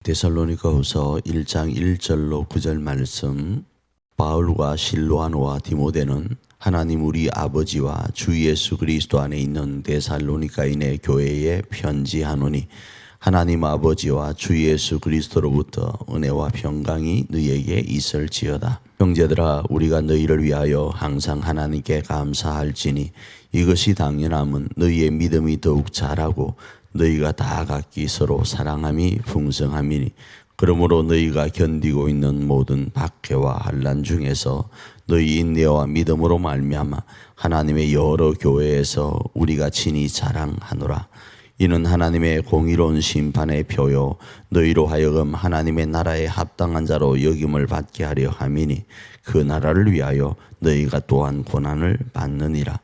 데살로니가후서 1장 1절로 9절 말씀. 바울과 실로아노와 디모데는 하나님 우리 아버지와 주 예수 그리스도 안에 있는 데살로니가인의 교회에 편지하노니 하나님 아버지와 주 예수 그리스도로부터 은혜와 평강이 너희에게 있을지어다. 형제들아, 우리가 너희를 위하여 항상 하나님께 감사할지니 이것이 당연함은 너희의 믿음이 더욱 자라고 너희가 다 각기 서로 사랑함이 풍성함이니 그러므로 너희가 견디고 있는 모든 박해와 환난 중에서 너희 인내와 믿음으로 말미암아 하나님의 여러 교회에서 우리가 친히 자랑하노라. 이는 하나님의 공의로운 심판의 표요 너희로 하여금 하나님의 나라에 합당한 자로 여김을 받게 하려 함이니 그 나라를 위하여 너희가 또한 고난을 받느니라.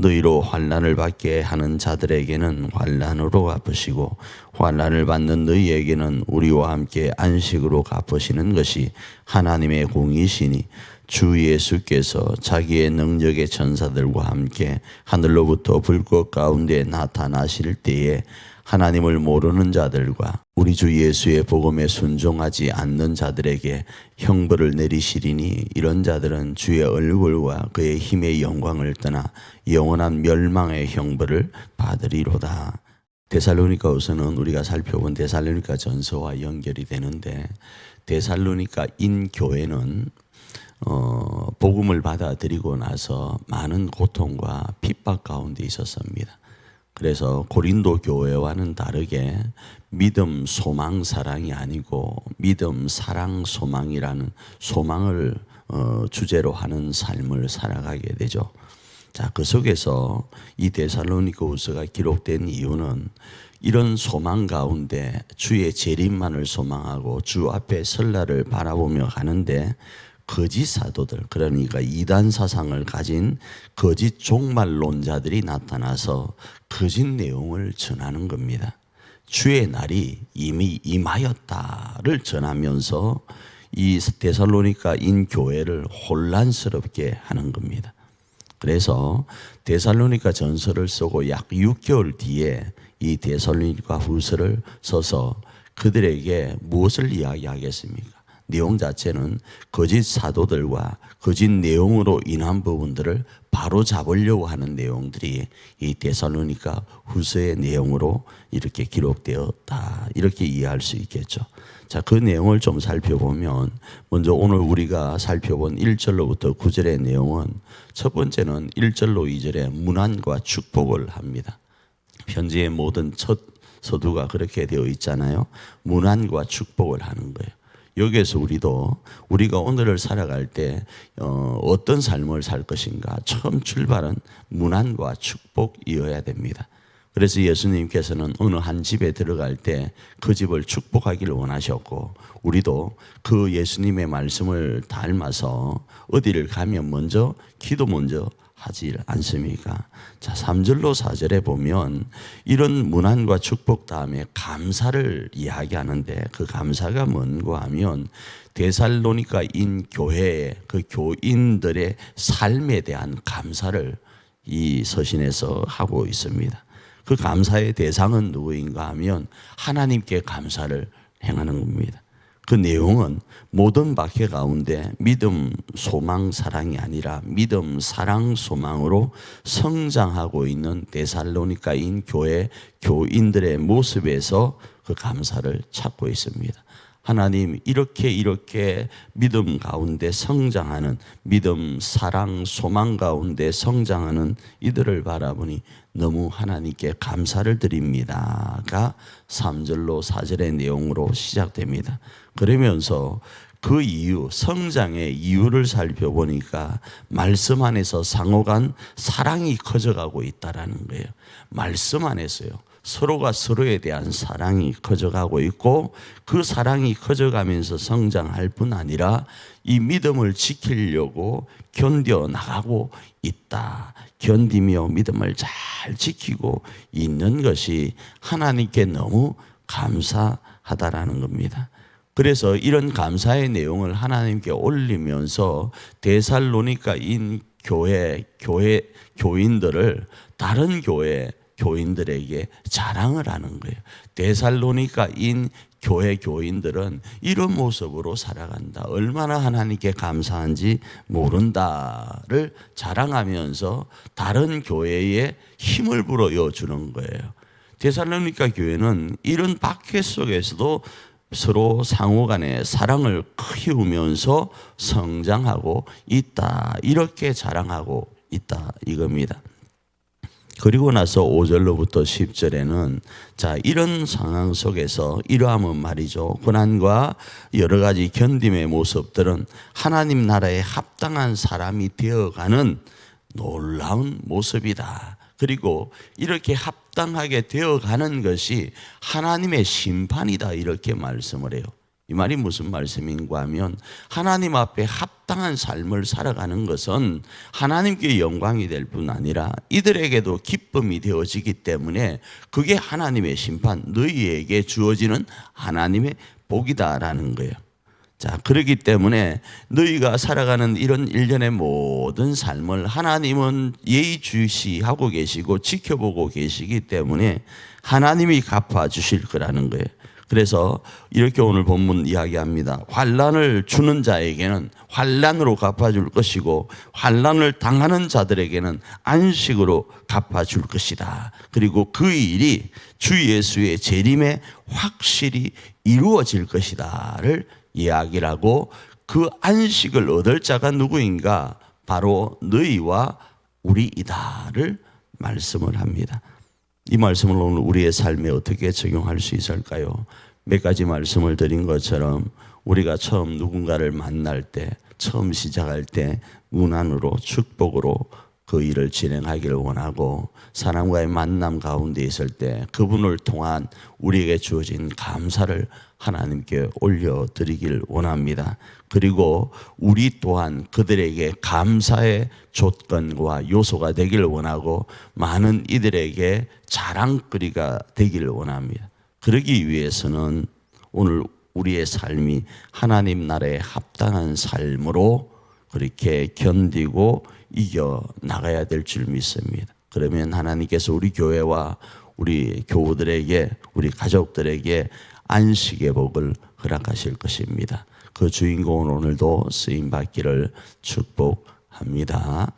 너희로 환난을 받게 하는 자들에게는 환난으로 갚으시고 환난을 받는 너희에게는 우리와 함께 안식으로 갚으시는 것이 하나님의 공이시니 주 예수께서 자기의 능력의 천사들과 함께 하늘로부터 불꽃 가운데 나타나실 때에 하나님을 모르는 자들과 우리 주 예수의 복음에 순종하지 않는 자들에게 형벌을 내리시리니 이런 자들은 주의 얼굴과 그의 힘의 영광을 떠나 영원한 멸망의 형벌을 받으리로다. 데살로니가후서는 우리가 살펴본 데살로니가 전서와 연결이 되는데, 데살로니가인 교회는 복음을 받아들이고 나서 많은 고통과 핍박 가운데 있었습니다. 그래서 고린도 교회와는 다르게 믿음, 소망, 사랑이 아니고 믿음, 사랑, 소망이라는 소망을 주제로 하는 삶을 살아가게 되죠. 자, 그 속에서 이 데살로니가후서가 기록된 이유는 이런 소망 가운데 주의 재림만을 소망하고 주 앞에 설날을 바라보며 가는데 거짓 사도들, 그러니까 이단 사상을 가진 거짓 종말론자들이 나타나서 거짓 내용을 전하는 겁니다. 주의 날이 이미 임하였다를 전하면서 이 데살로니가인 교회를 혼란스럽게 하는 겁니다. 그래서 데살로니가 전서를 쓰고 약 6개월 뒤에 이 데살로니가 후서를 써서 그들에게 무엇을 이야기하겠습니까? 내용 자체는 거짓 사도들과 거짓 내용으로 인한 부분들을 바로 잡으려고 하는 내용들이 이 데살로니가 후서의 내용으로 이렇게 기록되었다, 이렇게 이해할 수 있겠죠. 자, 그 내용을 좀 살펴보면, 먼저 오늘 우리가 살펴본 1절로부터 9절의 내용은, 첫 번째는 1절로 2절에 문안과 축복을 합니다. 편지의 모든 첫 서두가 그렇게 되어 있잖아요. 문안과 축복을 하는 거예요. 여기에서 우리가 오늘을 살아갈 때 어떤 삶을 살 것인가, 처음 출발은 문안과 축복이어야 됩니다. 그래서 예수님께서는 어느 한 집에 들어갈 때 그 집을 축복하기를 원하셨고, 우리도 그 예수님의 말씀을 닮아서 어디를 가면 먼저 기도 먼저 하지 않습니까? 자, 3절로 4절에 보면 이런 문안과 축복 다음에 감사를 이야기하는데, 그 감사가 뭔가 하면 데살로니가인 교회의 그 교인들의 삶에 대한 감사를 이 서신에서 하고 있습니다. 그 감사의 대상은 누구인가 하면 하나님께 감사를 행하는 겁니다. 그 내용은 모든 박해 가운데 믿음, 소망, 사랑이 아니라 믿음, 사랑, 소망으로 성장하고 있는 데살로니가인 교회 교인들의 모습에서 그 감사를 찾고 있습니다. 하나님, 이렇게 믿음 가운데 성장하는, 믿음, 사랑, 소망 가운데 성장하는 이들을 바라보니 너무 하나님께 감사를 드립니다가 3절로 4절의 내용으로 시작됩니다. 그러면서 그 이유, 성장의 이유를 살펴보니까 말씀 안에서 상호간 사랑이 커져가고 있다라는 거예요. 말씀 안에서요, 서로가 서로에 대한 사랑이 커져가고 있고, 그 사랑이 커져가면서 성장할 뿐 아니라 이 믿음을 지키려고 견뎌나가고 있다. 견디며 믿음을 잘 지키고 있는 것이 하나님께 너무 감사하다라는 겁니다. 그래서 이런 감사의 내용을 하나님께 올리면서 데살로니가인 교인들을 다른 교회 교인들에게 자랑을 하는 거예요. 데살로니가인 교회 교인들은 이런 모습으로 살아간다. 얼마나 하나님께 감사한지 모른다를 자랑하면서 다른 교회에 힘을 불어넣어 주는 거예요. 데살로니가 교회는 이런 박해 속에서도 서로 상호간에 사랑을 키우면서 성장하고 있다. 이렇게 자랑하고 있다 이겁니다. 그리고 나서 5절로부터 10절에는 자, 이런 상황 속에서 이러하면 말이죠. 고난과 여러 가지 견딤의 모습들은 하나님 나라에 합당한 사람이 되어가는 놀라운 모습이다. 그리고 이렇게 합당하게 되어가는 것이 하나님의 심판이다. 이렇게 말씀을 해요. 이 말이 무슨 말씀인가 하면 하나님 앞에 합당한 삶을 살아가는 것은 하나님께 영광이 될 뿐 아니라 이들에게도 기쁨이 되어지기 때문에 그게 하나님의 심판, 너희에게 주어지는 하나님의 복이다라는 거예요. 자, 그렇기 때문에 너희가 살아가는 이런 일련의 모든 삶을 하나님은 예의주시하고 계시고 지켜보고 계시기 때문에 하나님이 갚아주실 거라는 거예요. 그래서 이렇게 오늘 본문 이야기합니다. 환난을 주는 자에게는 환난으로 갚아줄 것이고 환난을 당하는 자들에게는 안식으로 갚아줄 것이다. 그리고 그 일이 주 예수의 재림에 확실히 이루어질 것이다를 이야기를 하고 그 안식을 얻을 자가 누구인가? 바로 너희와 우리이다를 말씀을 합니다. 이 말씀을 오늘 우리의 삶에 어떻게 적용할 수 있을까요? 몇 가지 말씀을 드린 것처럼 우리가 처음 누군가를 만날 때, 처음 시작할 때 문안으로 축복으로 그 일을 진행하기를 원하고 사람과의 만남 가운데 있을 때 그분을 통한 우리에게 주어진 감사를 하나님께 올려드리길 원합니다. 그리고 우리 또한 그들에게 감사의 조건과 요소가 되기를 원하고 많은 이들에게 자랑거리가 되기를 원합니다. 그러기 위해서는 오늘 우리의 삶이 하나님 나라에 합당한 삶으로 그렇게 견디고 이겨 나가야 될 줄 믿습니다. 그러면 하나님께서 우리 교회와 우리 교우들에게, 우리 가족들에게 안식의 복을 허락하실 것입니다. 그 주인공은 오늘도 쓰임 받기를 축복합니다.